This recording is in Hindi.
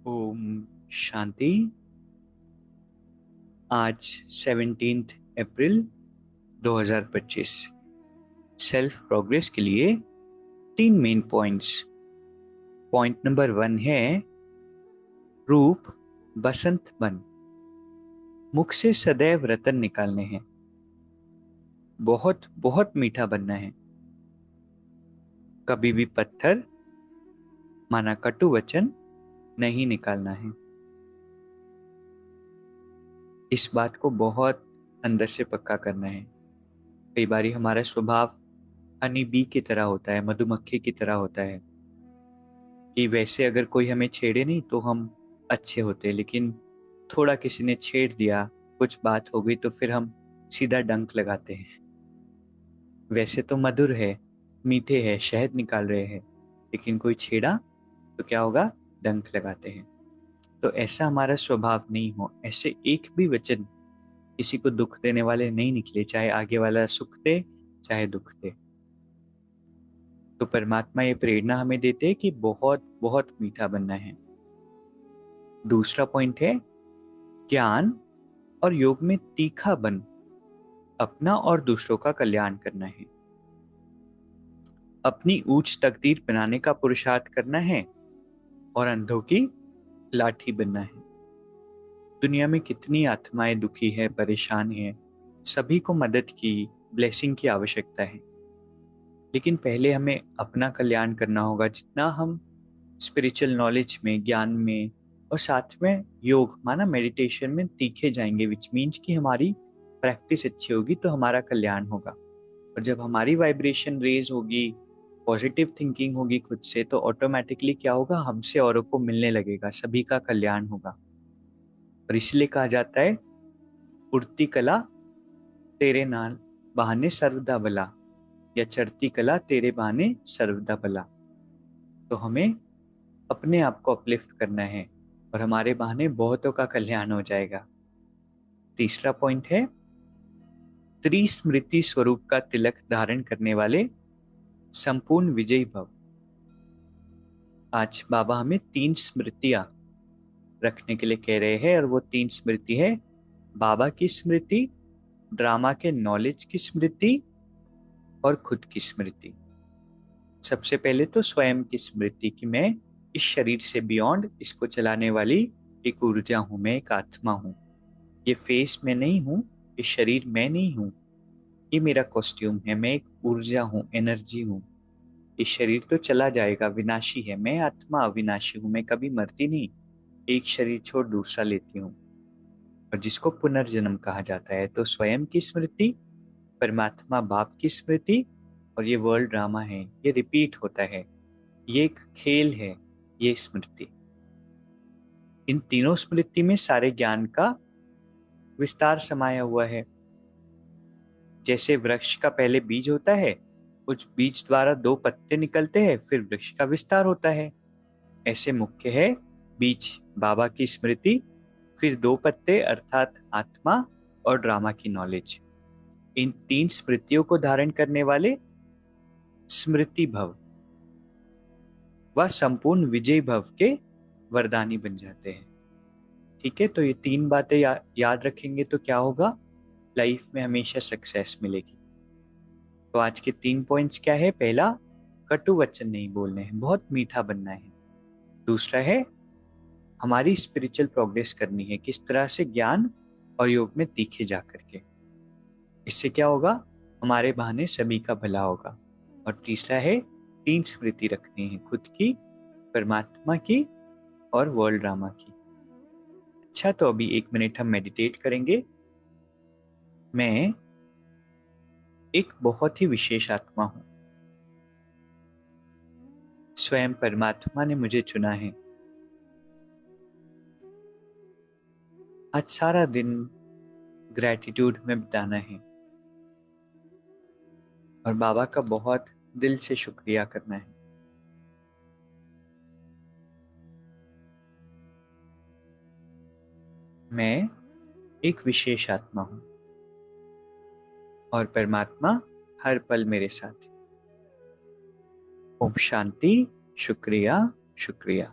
ओम शांति। आज 17 अप्रैल 2025 सेल्फ प्रोग्रेस के लिए 3 मेन पॉइंट्स। पॉइंट नंबर 1 है रूप बसंत बन। मुख से सदैव रतन निकालने हैं। बहुत बहुत मीठा बनना है। कभी भी पत्थर माना कटु वचन नहीं निकालना है। इस बात को बहुत अंदर से पक्का करना है। कई बारी हमारा स्वभाव हनी बी की तरह होता है, मधुमक्खी की तरह होता है कि वैसे अगर कोई हमें छेड़े नहीं तो हम अच्छे होते, लेकिन थोड़ा किसी ने छेड़ दिया, कुछ बात हो गई तो फिर हम सीधा डंक लगाते हैं। वैसे तो मधुर है, मीठे है, शहद निकाल रहे हैं, लेकिन कोई छेड़ा तो क्या होगा? डंक लगाते हैं। तो ऐसा हमारा स्वभाव नहीं हो। ऐसे एक भी वचन किसी को दुख देने वाले नहीं निकले, चाहे आगे वाला सुख दे चाहे दुख दे। तो परमात्मा ये प्रेरणा हमें देते हैं कि बहुत बहुत मीठा बनना है। दूसरा पॉइंट है ज्ञान और योग में तीखा बन अपना और दूसरों का कल्याण करना है। अपनी ऊंच तकदीर बनाने का पुरुषार्थ करना है और अंधों की लाठी बनना है। दुनिया में कितनी आत्माएं दुखी है, परेशान है, सभी को मदद की, ब्लेसिंग की आवश्यकता है। लेकिन पहले हमें अपना कल्याण करना होगा। जितना हम स्पिरिचुअल नॉलेज में, ज्ञान में और साथ में योग माना मेडिटेशन में तीखे जाएंगे, विच मीन्स कि हमारी प्रैक्टिस अच्छी होगी तो हमारा कल्याण होगा। और जब हमारी वाइब्रेशन रेज होगी, पॉजिटिव थिंकिंग होगी खुद से, तो ऑटोमेटिकली क्या होगा? हमसे औरों को मिलने लगेगा, सभी का कल्याण होगा। और इसलिए कहा जाता है उड़ती कला तेरे नाल बहाने सर्वदा भला, या चढ़ती कला तेरे बहाने सर्वदा भला। तो हमें अपने आप को अपलिफ्ट करना है और हमारे बहाने बहुतों का कल्याण हो जाएगा। तीसरा पॉइंट है त्रिस्मृति स्वरूप का तिलक धारण करने वाले संपूर्ण विजयी भव। आज बाबा हमें 3 स्मृतियां रखने के लिए कह रहे हैं, और वो 3 स्मृति है बाबा की स्मृति, ड्रामा के नॉलेज की स्मृति और खुद की स्मृति। सबसे पहले तो स्वयं की स्मृति कि मैं इस शरीर से बियॉन्ड, इसको चलाने वाली एक ऊर्जा हूं, मैं एक आत्मा हूं। ये फेस में नहीं हूं, ये शरीर में नहीं हूं, ये मेरा कॉस्ट्यूम है। मैं एक ऊर्जा हूँ, एनर्जी हूँ। ये शरीर तो चला जाएगा, विनाशी है। मैं आत्मा अविनाशी हूँ, मैं कभी मरती नहीं। एक शरीर छोड़ दूसरा लेती हूँ, और जिसको पुनर्जन्म कहा जाता है। तो स्वयं की स्मृति, परमात्मा बाप की स्मृति, और ये वर्ल्ड ड्रामा है, ये रिपीट होता है, ये एक खेल है, ये स्मृति। इन तीनों स्मृति में सारे ज्ञान का विस्तार समाया हुआ है। जैसे वृक्ष का पहले बीज होता है, उस बीज द्वारा 2 पत्ते निकलते हैं, फिर वृक्ष का विस्तार होता है। ऐसे मुख्य है बीज बाबा की स्मृति, फिर 2 पत्ते अर्थात आत्मा और ड्रामा की नॉलेज। इन 3 स्मृतियों को धारण करने वाले स्मृति भव व संपूर्ण विजय भव के वरदानी बन जाते हैं। ठीक है, तो ये 3 बातें याद रखेंगे तो क्या होगा? लाइफ में हमेशा सक्सेस मिलेगी। तो आज के 3 पॉइंट्स क्या है? पहला, कटु वचन नहीं बोलने हैं, बहुत मीठा बनना है। दूसरा है हमारी स्पिरिचुअल प्रोग्रेस करनी है, किस तरह से? ज्ञान और योग में तीखे जा करके। इससे क्या होगा? हमारे बहाने सभी का भला होगा। और तीसरा है 3 स्मृति रखनी है, खुद की, परमात्मा की और वर्ल्ड ड्रामा की। अच्छा, तो अभी 1 मिनट हम मेडिटेट करेंगे। मैं एक बहुत ही विशेष आत्मा हूं। स्वयं परमात्मा ने मुझे चुना है। आज सारा दिन ग्रैटिट्यूड में बिताना है और बाबा का बहुत दिल से शुक्रिया करना है। मैं एक विशेष आत्मा हूं और परमात्मा हर पल मेरे साथ है। ओम शांति। शुक्रिया, शुक्रिया।